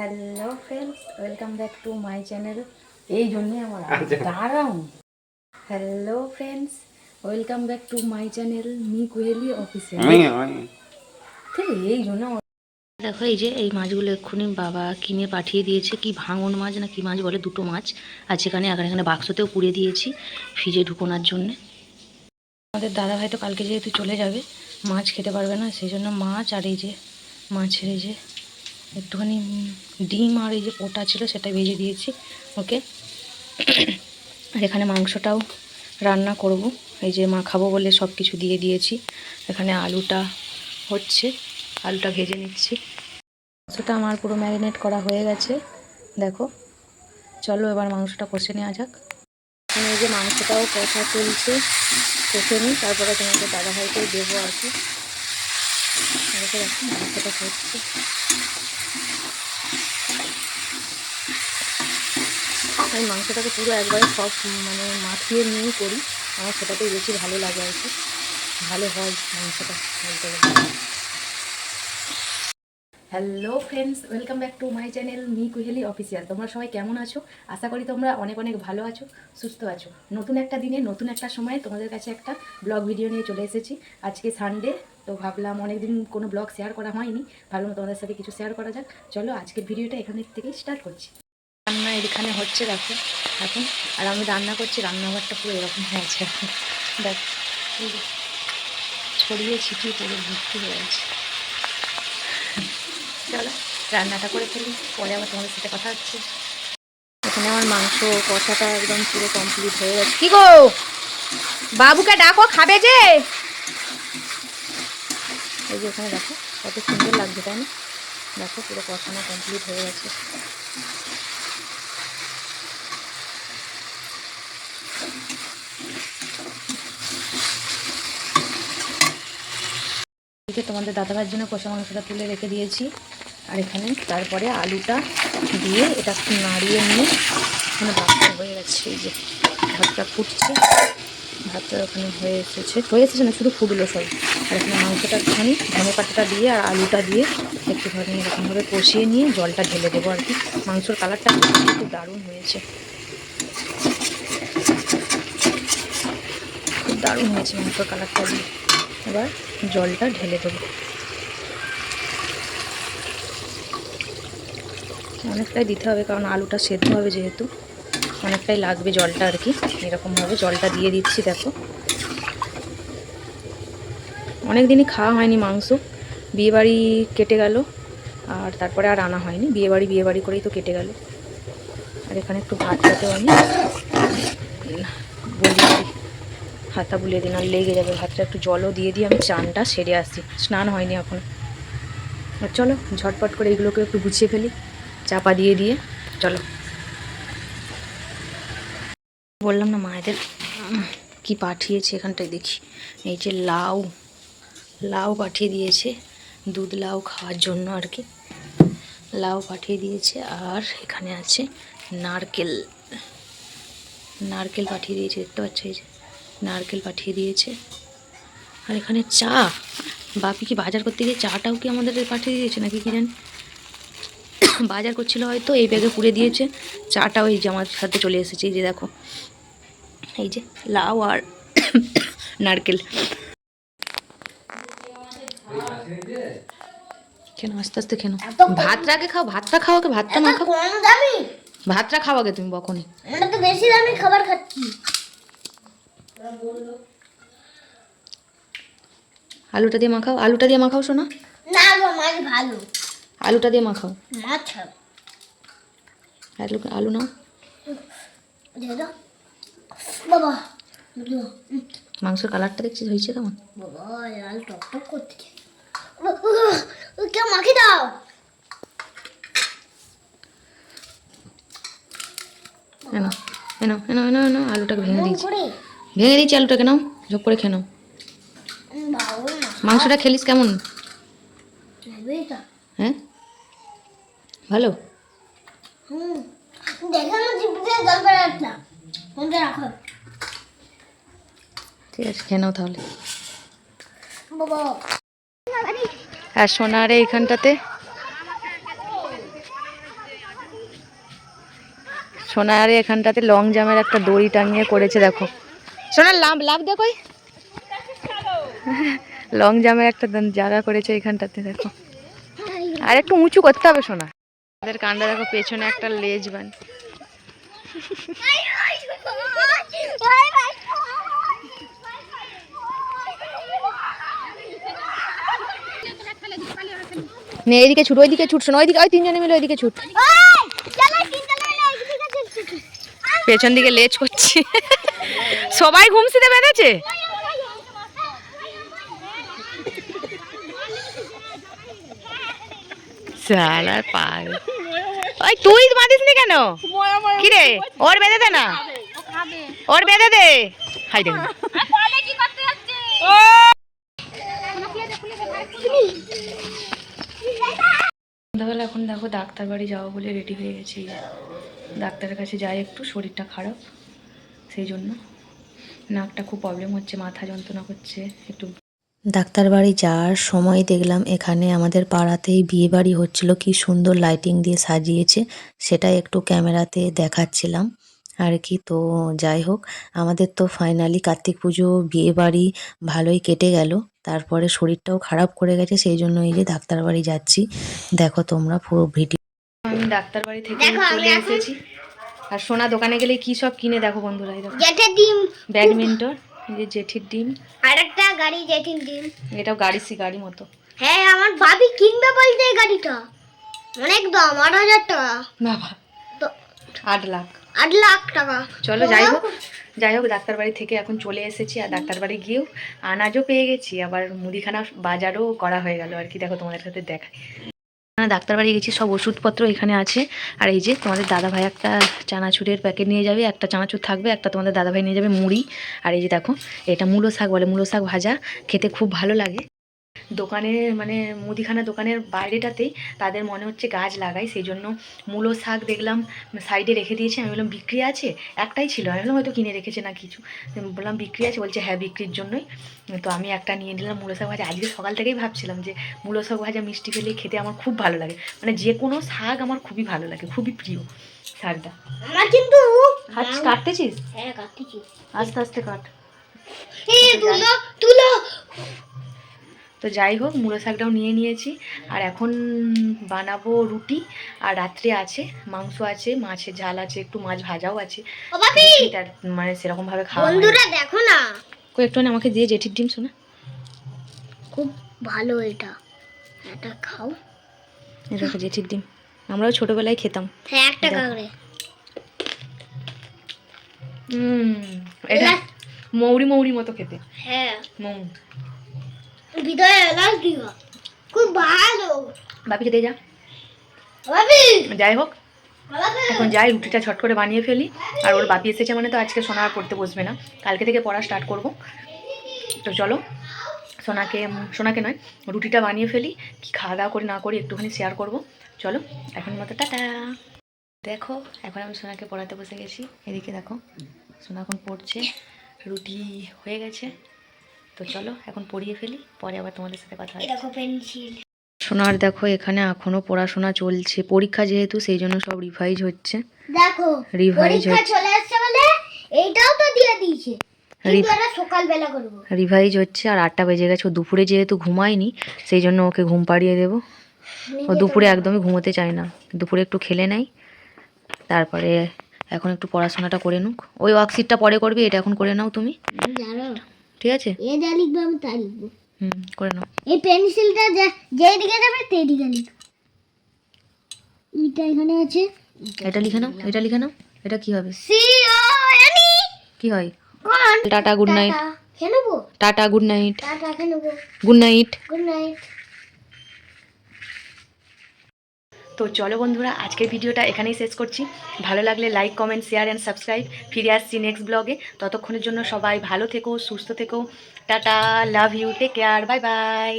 Hello friends, welcome back to my channel. এই জন্যে আমার দাঁড়াও। Hello friends, welcome back to my channel me Kohli official. ঠিক এই জন্য দেখো, এই যে এই মাছগুলো এক্ষুনি বাবা কিনে পাঠিয়ে দিয়েছে। কি ভাঙন মাছ না কি মাছ বলে, দুটো মাছ। আর যেখানে এখানে বাক্সতেও পুড়ে দিয়েছি ফ্রিজে ঢুকোনোর জন্যে। আমাদের দাদা ভাই তো কালকে যেহেতু চলে যাবে, মাছ খেতে পারবে না, সেই জন্য মাছ আর এই যে মাছের এই যে একটুখানি ডিম আর এই যে পোটা ছিল সেটা ভেজে দিয়েছি ওকে। আর এখানে মাংসটাও রান্না করব, এই যে মাখাবো বলে সব কিছু দিয়ে দিয়েছি। এখানে আলুটা হচ্ছে, আলুটা ভেজে নিচ্ছি। মাংসটা আমার পুরো ম্যারিনেট করা হয়ে গেছে দেখো। চলো এবার মাংসটা কষে নেওয়া যাক। এখানে এই যে মাংসটাও কষা চলছে, কষে নিই, তারপরে তোমাকে দাদাভাইকেও দেবো আর কি। দেখো মাংসটা করছে। আমি মাংসটাকে পুরো একবারে সব মানে মাখিয়ে নিয়েই করি, আমার সেটাতেই বেশি ভালো লাগে আর কি, ভালো হয় মাংসটা বলতে গেলে। Hello friends, welcome back to my channel me Kohli official. তোমরা সবাই কেমন আছো? আশা করি তোমরা অনেক অনেক ভালো আছো, সুস্থ আছো। নতুন একটা দিনে নতুন একটা সময়ে তোমাদের কাছে একটা ব্লগ ভিডিও নিয়ে চলে এসেছি। আজকে সানডে, তো ভাবলাম অনেকদিন কোনো ব্লগ শেয়ার করা হয়নি, ভাবলাম তোমাদের সাথে কিছু শেয়ার করা যাক। চলো আজকের ভিডিওটা এখানে থেকেই স্টার্ট করছি। রান্না এখানে হচ্ছে দেখো এখন, আর আমি রান্না করছি, রান্নাঘরটা পুরো এরকম হয়েছে দেখ, ছড়িয়ে ছিটিয়ে পুরো ভর্তি হয়ে আছে। চলো রান্নাটা করে ফেলি, পরে আবার তোমাদের সাথে কথা হচ্ছে। এখানে আমার মাংস কষাটা একদম পুরো কমপ্লিট হয়ে গেছে। কি গো, বাবুকে ডাকো, খাবে যে। এই যে এখানে দেখো কত সুন্দর লাগছে, তাই না? দেখো পুরো কষানো কমপ্লিট হয়ে গেছে। তোমাদের দাদাভাইয়ের জন্য কষা মাংসটা তুলে রেখে দিয়েছি। আর এখানে তারপরে আলুটা দিয়ে এটা একটু নাড়িয়ে নিয়ে এখানে ভাতটা হয়ে গেছে। এই যে ভাতটা ফুটছে, ভাতটা ওখানে হয়ে এসেছে না, শুধু ফুটলো সব। আর এখানে মাংসটা একটুখানি ধনে পাতাটা দিয়ে আর আলুটা দিয়ে একটুখানি এরকমভাবে কষিয়ে নিয়ে জলটা ঢেলে দেবো আর কি। মাংসর কালারটা খুব দারুণ হয়েছে, খুব দারুণ হয়েছে মাংসর কালারটা দিয়ে। এবার জলটা ঢেলে দেবো, অনেকটাই দিতে হবে কারণ আলুটা সেদ্ধ হবে যেহেতু, অনেকটাই লাগবে জলটা আর কি। এরকমভাবে জলটা দিয়ে দিচ্ছি দেখো। অনেক দিনই খাওয়া হয়নি মাংস, বিয়েবাড়ি কেটে গেল আর তারপরে আর আনা হয়নি, বিয়েবাড়ি করেই তো কেটে গেল। আর এখানে একটু ভাতটাতেও আমি বুলিয়ে দিই, হাতা বুলিয়ে দিই, না লেগে যাবে ভাতটা। একটু জলও দিয়ে দিই, আমি চানটা সেরে আসি, স্নান হয়নি এখন। আর চলো ঝটপট করে এগুলোকে একটু গুছিয়ে ফেলি চাপা দিয়ে দিয়ে। চলো, বললাম না মায়েদের কি পাঠিয়েছে এখানটায় দেখি। এই যে লাউ পাঠিয়ে দিয়েছে, দুধ লাউ খাওয়ার জন্য আর কি, লাউ পাঠিয়ে দিয়েছে। আর এখানে আছে নারকেল পাঠিয়ে দিয়েছে, দেখতে পাচ্ছ এই যে নারকেল পাঠিয়ে দিয়েছে। আর এখানে চা, বাপি কি বাজার করতে গিয়ে চাটাও কি আমাদের পাঠিয়ে দিয়েছে নাকি কি জানি, বাজার করছিল হয়তো, এই ব্যাগে পুড়ে দিয়েছে। চাটাও এই যে আমার সাথে চলে এসেছে। এই যে দেখো, এই যে লাউ আর নারকেল। কেন আস্তে আস্তে কেন, ভাতটা আগে খাও, ভাতটা খাও আগে, ভাতটা না খাও, ভাতটা খাও আগে তুমি। বকনি, আমরা তো বেশি দামি খাবার খাচ্ছি। আলুটা দিয়ে মাখাও, আলুটা দিয়ে মাখাও শোনা। না গো মাছ ভালো, আলুটা দিয়ে মাখাও। মাছ আলু নাও বাবা। মাংসের কালারটা দেখছিস হয়েছে কেমন বাবা, লাল টক টক করছে। মাখি দাও, এনো এনো এনো এনো এনো, আলুটাকে ভেঙে দিয়েছি আলুটাকে, নাও ঝপ করে খেয়ে নাও। মাংসটা খেলিস কেমন? হ্যাঁ ভালো। ঠিক আছে খেয়ে নাও তাহলে। আর সোনারে এইখানটাতে সোনার এখানটাতে লং জামের একটা দড়ি টাঙিয়ে করেছে, দেখো সোনার লাভ লাভ দেখো লং জামের একটা জায়গা করেছে এখানটাতে, দেখো আর একটু উঁচু করতে হবে সোনা। আমাদের কান্ডা দেখো, পেছনে একটা লেজ বান। নে এদিকে ছুট, ওইদিকে ছুট শোনো, ওইদিকে ওই তিনজনে মিলে ওইদিকে ছুট। পেছন দিকে লেজ করছি, সবাই ঘুমসিতে বেঁধেছে। শালার পাল, ওই তুই বাঁধিস নি কেন? কি রে, ওর বেঁধে দে না, ওর বেঁধে দে। হাই দেখ সন্ধ্যাবেলা এখন দেখো ডাক্তার বাড়ি যাবো বলে রেডি হয়ে গেছি। ডাক্তারের কাছে যাই, একটু শরীরটা খারাপ সেই জন্য। নাকটা খুব প্রবলেম হচ্ছে, মাথা যন্ত্রণা করছে একটু। ডাক্তার বাড়ি যাওয়ার সময় দেখলাম এখানে আমাদের পাড়াতেই বিয়ে বাড়ি হচ্ছিল, কি সুন্দর লাইটিং দিয়ে সাজিয়েছে, সেটা একটু ক্যামেরাতে দেখাচ্ছিলাম আর কি। তো যাই হোক, আমাদের তো ফাইনালি কার্তিক পুজো বিয়ে বাড়ি ভালোই কেটে গেল। তারপরে শরীরটাও খারাপ করে গেছে, সেই জন্য এই যে ডাক্তার বাড়ি যাচ্ছি। দেখো তোমরা পুরো ভিডিও। আমি ডাক্তার বাড়ি থেকে চলে এসেছি। আর সোনা দোকানে গেলে কি সব কিনে দেখো বন্ধুরা, এই দেখো ব্যাডমিন্টন, এই যে জেঠির ডিম, আর একটা গাড়ি জেঠির ডিম। এটাও গাড়ি মতো। হ্যাঁ, আমার ভাবি কিনবে বলতে এই গাড়িটা অনেক দাম, 8,000 টাকা। বাবা, তো 8 লাখ, 8 লাখ টাকা। চলো যাই হোক ডাক্তার বাড়ি থেকে এখন চলে এসেছি। আর ডাক্তার বাড়ি গিয়েও আনাজও পেয়ে গেছি, আবার মুদিখানা বাজারও করা হয়ে গেল আর কি। দেখো তোমাদের সাথে দেখাই, ডাক্তার বাড়ি গেছি, সব ওষুধপত্র এখানে আছে। আর এই যে তোমাদের দাদাভাই একটা চানাচুরের প্যাকেট নিয়ে যাবে, একটা চানাচুর থাকবে, একটা তোমাদের দাদাভাই নিয়ে যাবে মুড়ি। আর এই যে দেখো, এটা মূলো শাক বলে, মূলো শাক ভাজা, খেতে খুব ভালো লাগে। দোকানে মানে মুদিখানা দোকানের বাইরেটাতেই তাদের মনে হচ্ছে গাছ লাগাই, সেই জন্য মূলো শাক দেখলাম সাইডে রেখে দিয়েছে। আমি বললাম বিক্রি আছে, একটাই ছিল, আমি বললাম হয়তো কিনে রেখেছে না কিছু। বললাম বিক্রি আছে, বলছে হ্যাঁ বিক্রির জন্যই। তো আমি একটা নিয়ে নিলাম মূলো শাক ভাজা। আজকে সকাল থেকেই ভাবছিলাম যে মূলো শাক ভাজা মিষ্টি ফেলে খেতে আমার খুব ভালো লাগে, মানে যে কোনো শাক আমার খুবই ভালো লাগে, খুবই প্রিয় শাকটা। আমার কিন্তু কাটতেছিস? হ্যাঁ কাটতেছি, আস্তে আস্তে কাট। এই তুলো। তো যাই হোক, মূলো শাকটাও নিয়ে নিয়েছি। আর এখন বানাবো রুটি। আর রাত্রে আছে মাংস আছে, মাছের ঝাল আছে, একটু মাছ ভাজাও আছে। মানে সেরকম ভাবে খাওয়া বন্ধুরা দেখো না, একটু আমাকে দিয়ে জেঠির ডিম শোনা, খুব ভালো এটা, এটা খাও। এটা জেঠির ডিম, আমরাও ছোটবেলায় খেতাম। হ্যাঁ, একটা করে। এটা মৌরি মতো খেতে। হ্যাঁ, ভিতরে এলাচ দিবা, খুব ভালো। বাপিকে দিয়ে যা। বাপি যাই হোক, এখন যাই রুটিটা ছট করে বানিয়ে ফেলি। আর ওর বাপি এসেছে মানে তো আজকে সোনা আর পড়তে বসবে না, কালকে থেকে পড়া স্টার্ট করব। তো চলো সোনাকে নয়, রুটিটা বানিয়ে ফেলি। কি খাওয়া দাওয়া করি না করি একটুখানি শেয়ার করব। চলো এখন মতো টাটা। দেখো এখন আমি সোনাকে পড়াতে বসে গেছি। এদিকে দেখো সোনা এখন পড়ছে, রুটি হয়ে গেছে। তো চলো এখন পড়িয়ে ফেলি, পরে আবার তোমাদের সাথে কথা হবে। দেখো পেন্সিল। সোনার দেখো এখানে এখনো পড়াশোনা চলছে, পরীক্ষা যেহেতু সেই জন্য সব রিভাইজ হচ্ছে। দেখো পরীক্ষা চলে আসছে বলে এইটাও তো দিয়ে দিয়েছে, কিন্তু এটা সকালবেলা করব। রিভাইজ হচ্ছে। আর 8টা বেজে গেছে, ও দুপুরে যেহেতু ঘুমায়নি সেই জন্য ওকে ঘুম পাড়িয়ে দেবো। ও দুপুরে একদমই ঘুমোতে চায় না, দুপুরে একটু খেলে নেয়, তারপরে এখন একটু পড়াশোনাটা করে নুক। ওই ওয়ার্কশিটটা পরে করবি, এটা এখন করে নাও তুমি, ঠিক আছে? এ যা লিখবো আমি তা লিখবো। করে নাও। এই পেন্সিলটা যেই দিকে যাবে সেই দিকে লিখবো। এটা এখানে আছে, এটা লিখে নাও, এটা লিখে নাও। এটা কি হবে? C O N E. কি হয়? Tata good night. খেয়ে নেবো। Tata good night. টাটা খেয়ে নেবো। Good night. Good night. তো চলো বন্ধুরা, আজকের ভিডিওটা এখানেই শেষ করছি। ভালো লাগলে like comment share and subscribe. ফিরে আসছি নেক্সট ব্লগে, ততক্ষণের জন্য সবাই ভালো থেকো, সুস্থ থেকো। Tata, love you, take care, bye by.